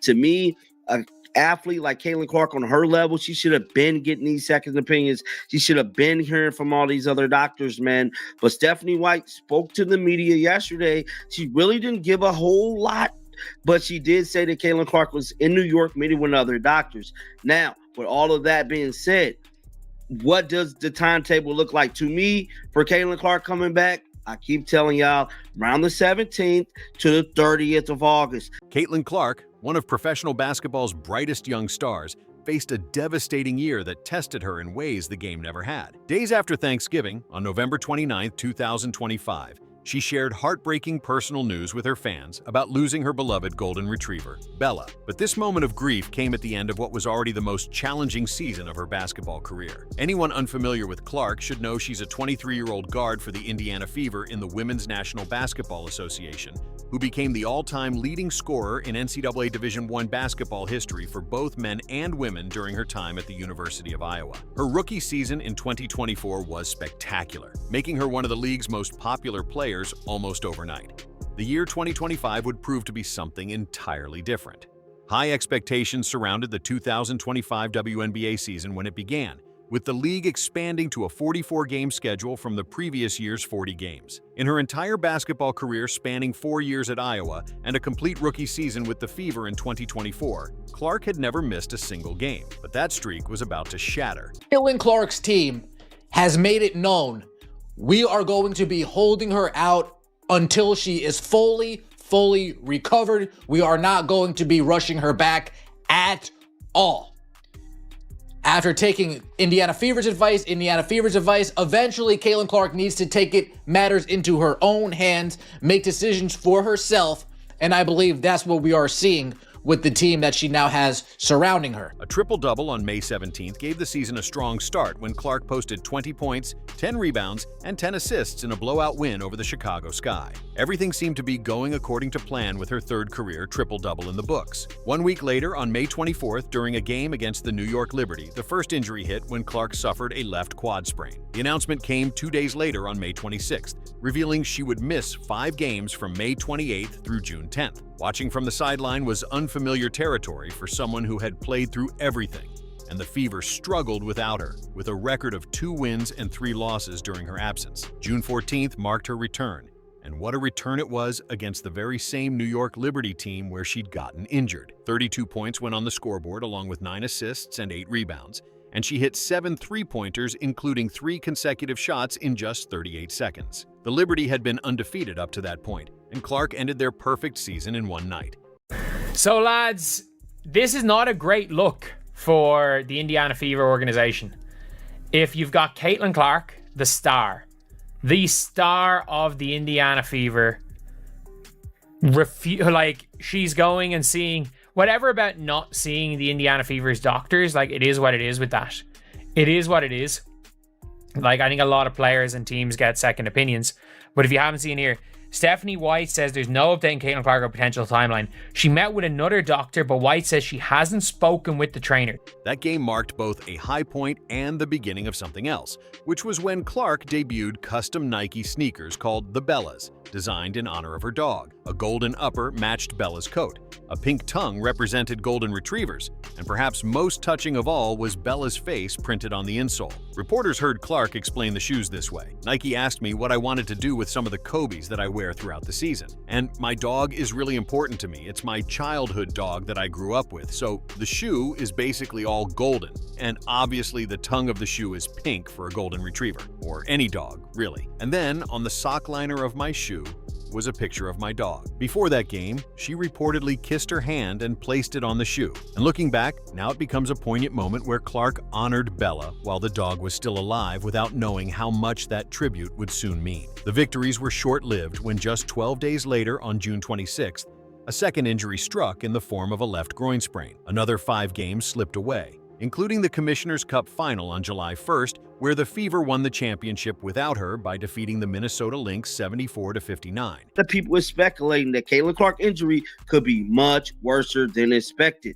To me, a athlete like Caitlin Clark on her level, she should have been getting these second opinions. She should have been hearing from all these other doctors, man. But Stephanie White spoke to the media yesterday. She really didn't give a whole lot, but she did say that Caitlin Clark was in New York meeting with other doctors. Now, with all of that being said, what does the timetable look like to me for Caitlin Clark coming back? I keep telling y'all, around the 17th to the 30th of August. Caitlin Clark, one of professional basketball's brightest young stars, faced a devastating year that tested her in ways the game never had. Days after Thanksgiving, on November 29, 2025, she shared heartbreaking personal news with her fans about losing her beloved golden retriever, Bella. But this moment of grief came at the end of what was already the most challenging season of her basketball career. Anyone unfamiliar with Clark should know she's a 23-year-old guard for the Indiana Fever in the Women's National Basketball Association, who became the all-time leading scorer in NCAA Division I basketball history for both men and women during her time at the University of Iowa. Her rookie season in 2024 was spectacular, making her one of the league's most popular players almost overnight. The year 2025 would prove to be something entirely different. High expectations surrounded the 2025 WNBA season when it began, with the league expanding to a 44-game schedule from the previous year's 40 games. In her entire basketball career spanning 4 years at Iowa and a complete rookie season with the Fever in 2024, Clark had never missed a single game, but that streak was about to shatter. Caitlin Clark's team has made it known we are going to be holding her out until she is fully recovered. We are not going to be rushing her back at all. After taking Indiana Fever's advice, eventually Caitlin Clark needs to take matters into her own hands, make decisions for herself, and I believe that's what we are seeing with the team that she now has surrounding her. A triple-double on May 17th gave the season a strong start when Clark posted 20 points, 10 rebounds, and 10 assists in a blowout win over the Chicago Sky. Everything seemed to be going according to plan with her third career triple-double in the books. 1 week later, on May 24th, during a game against the New York Liberty, the first injury hit when Clark suffered a left quad sprain. The announcement came 2 days later on May 26th, revealing she would miss 5 games from May 28th through June 10th. Watching from the sideline was unfamiliar territory for someone who had played through everything, and the Fever struggled without her, with a record of 2 wins and 3 losses during her absence. June 14th marked her return, and what a return it was against the very same New York Liberty team where she'd gotten injured. 32 points went on the scoreboard along with 9 assists and 8 rebounds, and she hit 7 three-pointers, including 3 consecutive shots in just 38 seconds. The Liberty had been undefeated up to that point, and Clark ended their perfect season in one night. So, lads, this is not a great look for the Indiana Fever organization. If you've got Caitlin Clark, the star of the Indiana Fever, she's going and seeing whatever about not seeing the Indiana Fever's doctors, it is what it is with that. It is what it is. I think a lot of players and teams get second opinions. But if you haven't seen here, Stephanie White says there's no update on Caitlin Clark or potential timeline. She met with another doctor, but White says she hasn't spoken with the trainer. That game marked both a high point and the beginning of something else, which was when Clark debuted custom Nike sneakers called the Bellas, designed in honor of her dog. A golden upper matched Bella's coat. A pink tongue represented golden retrievers, and perhaps most touching of all was Bella's face printed on the insole. Reporters heard Clark explain the shoes this way. Nike asked me what I wanted to do with some of the Kobes that I wear throughout the season. And my dog is really important to me. It's my childhood dog that I grew up with, so the shoe is basically all golden. And obviously the tongue of the shoe is pink for a golden retriever, or any dog, really. And then on the sock liner of my shoe was a picture of my dog. Before that game, she reportedly kissed her hand and placed it on the shoe. And looking back, now it becomes a poignant moment where Clark honored Bella while the dog was still alive without knowing how much that tribute would soon mean. The victories were short-lived when just 12 days later on June 26th, a second injury struck in the form of a left groin sprain. Another 5 games slipped away, including the Commissioner's Cup final on July 1st, where the Fever won the championship without her by defeating the Minnesota Lynx 74-59. The people were speculating that Caitlin Clark injury could be much worse than expected.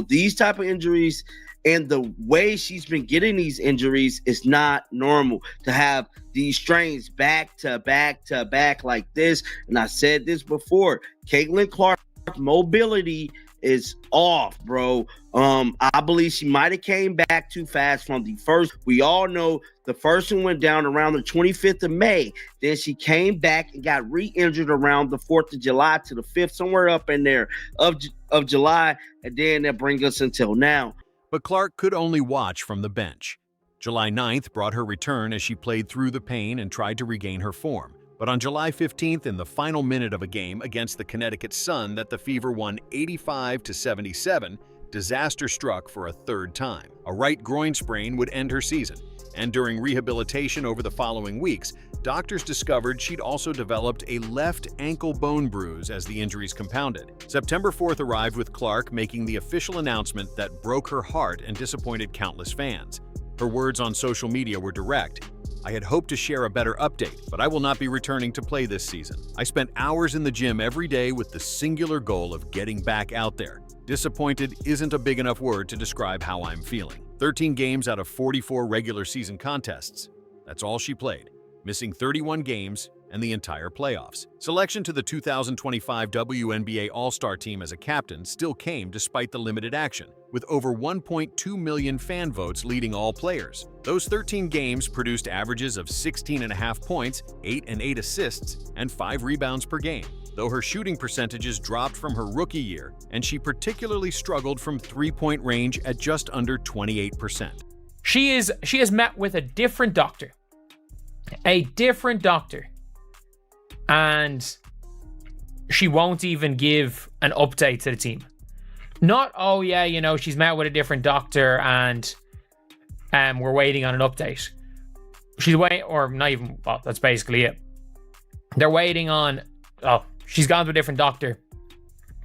These type of injuries and the way she's been getting these injuries is not normal to have these strains back to back like this. And I said this before, Caitlin Clark's mobility is off, bro. I believe she might have came back too fast from the first. We all know the first one went down around the 25th of May. Then she came back and got re-injured around the 4th of July to the 5th, somewhere up in there of July. And then that brings us until now. But Clark could only watch from the bench. July 9th brought her return as she played through the pain and tried to regain her form. But on July 15th, in the final minute of a game against the Connecticut Sun that the Fever won 85-77, disaster struck for a third time. A right groin sprain would end her season, and during rehabilitation over the following weeks, doctors discovered she'd also developed a left ankle bone bruise as the injuries compounded. September 4th arrived with Clark making the official announcement that broke her heart and disappointed countless fans. Her words on social media were direct. "I had hoped to share a better update, but I will not be returning to play this season. I spent hours in the gym every day with the singular goal of getting back out there. Disappointed isn't a big enough word to describe how I'm feeling." 13 games out of 44 regular season contests. That's all she played, missing 31 games and the entire playoffs. Selection to the 2025 WNBA All-Star team as a captain still came despite the limited action, with over 1.2 million fan votes leading all players. Those 13 games produced averages of 16.5 points, 8 and 8 assists, and 5 rebounds per game, though her shooting percentages dropped from her rookie year, and she particularly struggled from three-point range at just under 28%. She has met with a different doctor. And she won't even give an update to the team. Not, oh yeah, you know, she's met with a different doctor and we're waiting on an update. She's waiting, or not even, well, that's basically it. They're waiting on, oh, she's gone to a different doctor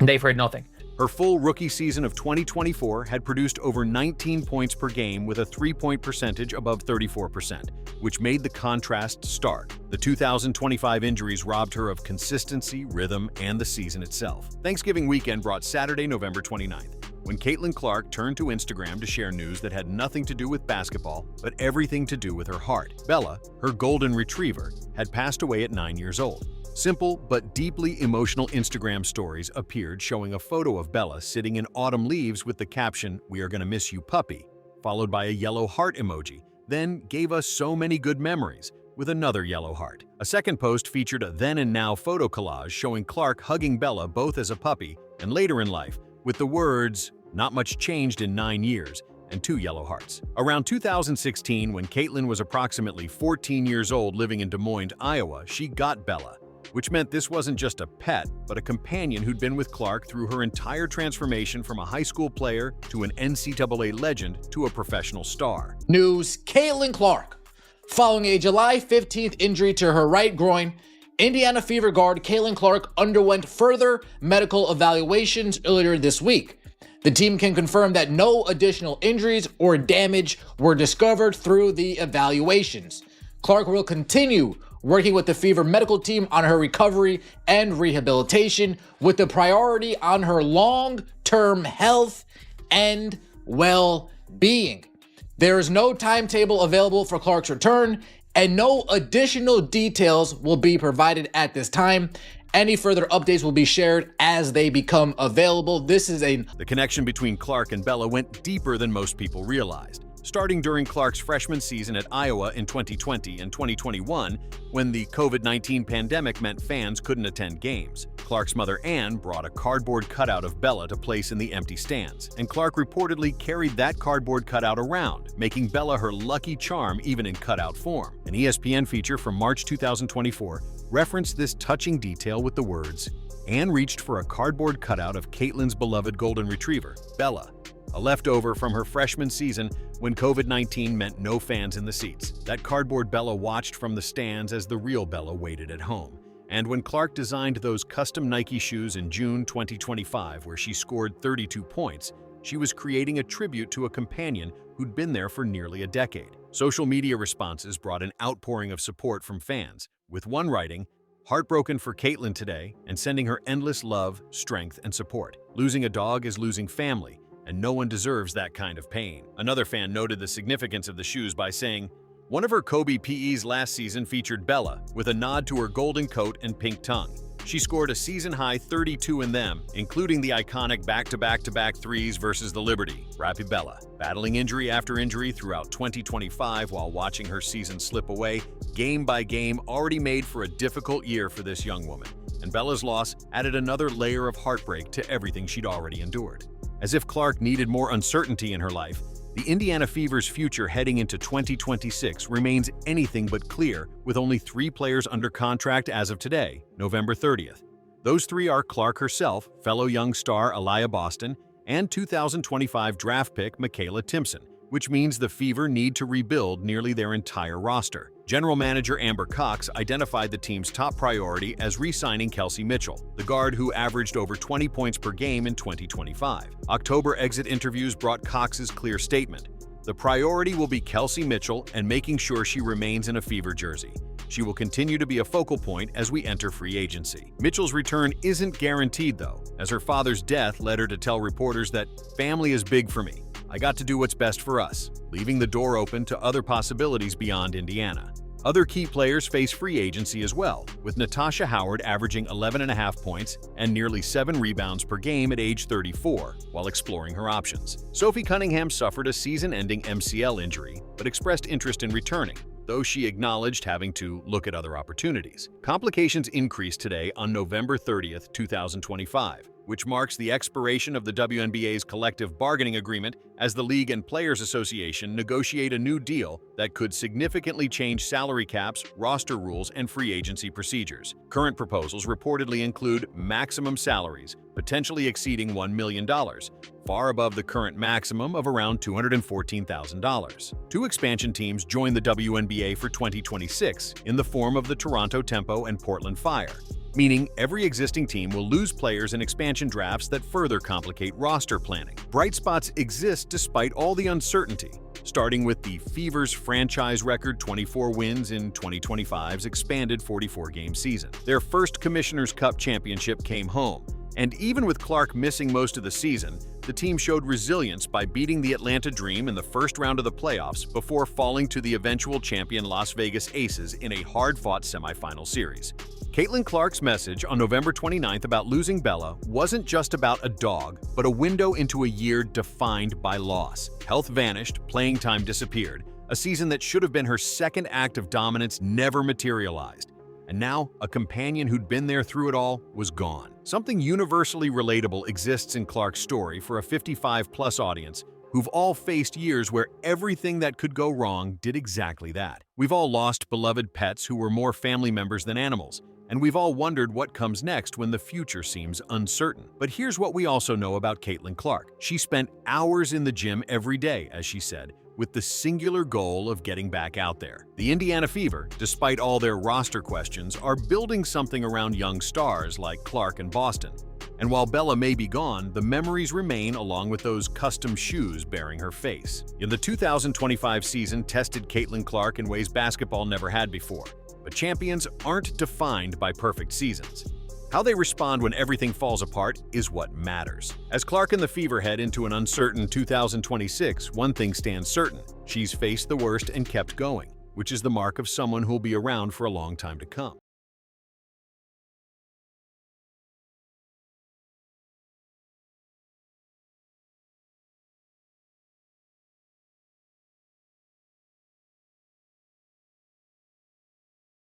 and they've heard nothing. Her full rookie season of 2024 had produced over 19 points per game with a three-point percentage above 34%, which made the contrast stark. The 2025 injuries robbed her of consistency, rhythm, and the season itself. Thanksgiving weekend brought Saturday, November 29th, when Caitlin Clark turned to Instagram to share news that had nothing to do with basketball, but everything to do with her heart. Bella, her golden retriever, had passed away at 9 years old. Simple but deeply emotional Instagram stories appeared showing a photo of Bella sitting in autumn leaves with the caption, "We are gonna miss you, puppy," followed by a yellow heart emoji, then gave us so many good memories, with another yellow heart. A second post featured a then and now photo collage showing Clark hugging Bella both as a puppy and later in life, with the words, "Not much changed in 9 years," and 2 yellow hearts. Around 2016, when Caitlin was approximately 14 years old living in Des Moines, Iowa, she got Bella, which meant this wasn't just a pet, but a companion who'd been with Clark through her entire transformation from a high school player to an NCAA legend to a professional star. News: Caitlin Clark. Following a July 15th injury to her right groin, Indiana Fever guard Caitlin Clark underwent further medical evaluations earlier this week. The team can confirm that no additional injuries or damage were discovered through the evaluations. Clark will continue working with the Fever medical team on her recovery and rehabilitation, with the priority on her long-term health and well-being. There is no timetable available for Clark's return, and no additional details will be provided at this time. Any further updates will be shared as they become available. The connection between Clark and Bella went deeper than most people realized. Starting during Clark's freshman season at Iowa in 2020 and 2021, when the COVID-19 pandemic meant fans couldn't attend games. Clark's mother, Ann, brought a cardboard cutout of Bella to place in the empty stands, and Clark reportedly carried that cardboard cutout around, making Bella her lucky charm even in cutout form. An ESPN feature from March 2024 referenced this touching detail with the words, "Ann reached for a cardboard cutout of Caitlin's beloved golden retriever, Bella, a leftover from her freshman season when COVID-19 meant no fans in the seats. That cardboard Bella watched from the stands as the real Bella waited at home." And when Clark designed those custom Nike shoes in June 2025, where she scored 32 points, she was creating a tribute to a companion who'd been there for nearly a decade. Social media responses brought an outpouring of support from fans, with one writing, "Heartbroken for Caitlin today," and sending her endless love, strength, and support. "Losing a dog is losing family, and no one deserves that kind of pain." Another fan noted the significance of the shoes by saying, "One of her Kobe PEs last season featured Bella, with a nod to her golden coat and pink tongue. She scored a season-high 32 in them, including the iconic back-to-back-to-back threes versus the Liberty, Rappy Bella. Battling injury after injury throughout 2025 while watching her season slip away, game by game already made for a difficult year for this young woman. And Bella's loss added another layer of heartbreak to everything she'd already endured. As if Clark needed more uncertainty in her life, the Indiana Fever's future heading into 2026 remains anything but clear, with only 3 players under contract as of today, November 30th. Those 3 are Clark herself, fellow young star Aliyah Boston, and 2025 draft pick Michaela Timpson, which means the Fever need to rebuild nearly their entire roster. General Manager Amber Cox identified the team's top priority as re-signing Kelsey Mitchell, the guard who averaged over 20 points per game in 2025. October exit interviews brought Cox's clear statement. The priority will be Kelsey Mitchell and making sure she remains in a Fever jersey. She will continue to be a focal point as we enter free agency. Mitchell's return isn't guaranteed, though, as her father's death led her to tell reporters that family is big for me. I got to do what's best for us, leaving the door open to other possibilities beyond Indiana. Other key players face free agency as well, with Natasha Howard averaging 11.5 points and nearly 7 rebounds per game at age 34, while exploring her options. Sophie Cunningham suffered a season-ending MCL injury, but expressed interest in returning, though she acknowledged having to look at other opportunities. Complications increased today on November 30th, 2025, which marks the expiration of the WNBA's collective bargaining agreement as the League and Players Association negotiate a new deal that could significantly change salary caps, roster rules, and free agency procedures. Current proposals reportedly include maximum salaries, potentially exceeding $1 million, far above the current maximum of around $214,000. 2 expansion teams join the WNBA for 2026 in the form of the Toronto Tempo and Portland Fire, meaning every existing team will lose players in expansion drafts that further complicate roster planning. Bright spots exist despite all the uncertainty, starting with the Fever's franchise record 24 wins in 2025's expanded 44-game season. Their first Commissioner's Cup championship came home, and even with Clark missing most of the season, the team showed resilience by beating the Atlanta Dream in the first round of the playoffs before falling to the eventual champion Las Vegas Aces in a hard-fought semifinal series. Caitlin Clark's message on November 29th about losing Bella wasn't just about a dog, but a window into a year defined by loss. Health vanished, playing time disappeared. A season that should have been her second act of dominance never materialized. And now, a companion who'd been there through it all was gone. Something universally relatable exists in Clark's story for a 55-plus audience who've all faced years where everything that could go wrong did exactly that. We've all lost beloved pets who were more family members than animals, and we've all wondered what comes next when the future seems uncertain. But here's what we also know about Caitlin Clark. She spent hours in the gym every day, as she said, with the singular goal of getting back out there. The Indiana Fever, despite all their roster questions, are building something around young stars like Clark and Boston. And while Bella may be gone, the memories remain along with those custom shoes bearing her face. In the 2025 season tested Caitlin Clark in ways basketball never had before. But champions aren't defined by perfect seasons. How they respond when everything falls apart is what matters. As Clark and the Fever head into an uncertain 2026, one thing stands certain: she's faced the worst and kept going, which is the mark of someone who'll be around for a long time to come.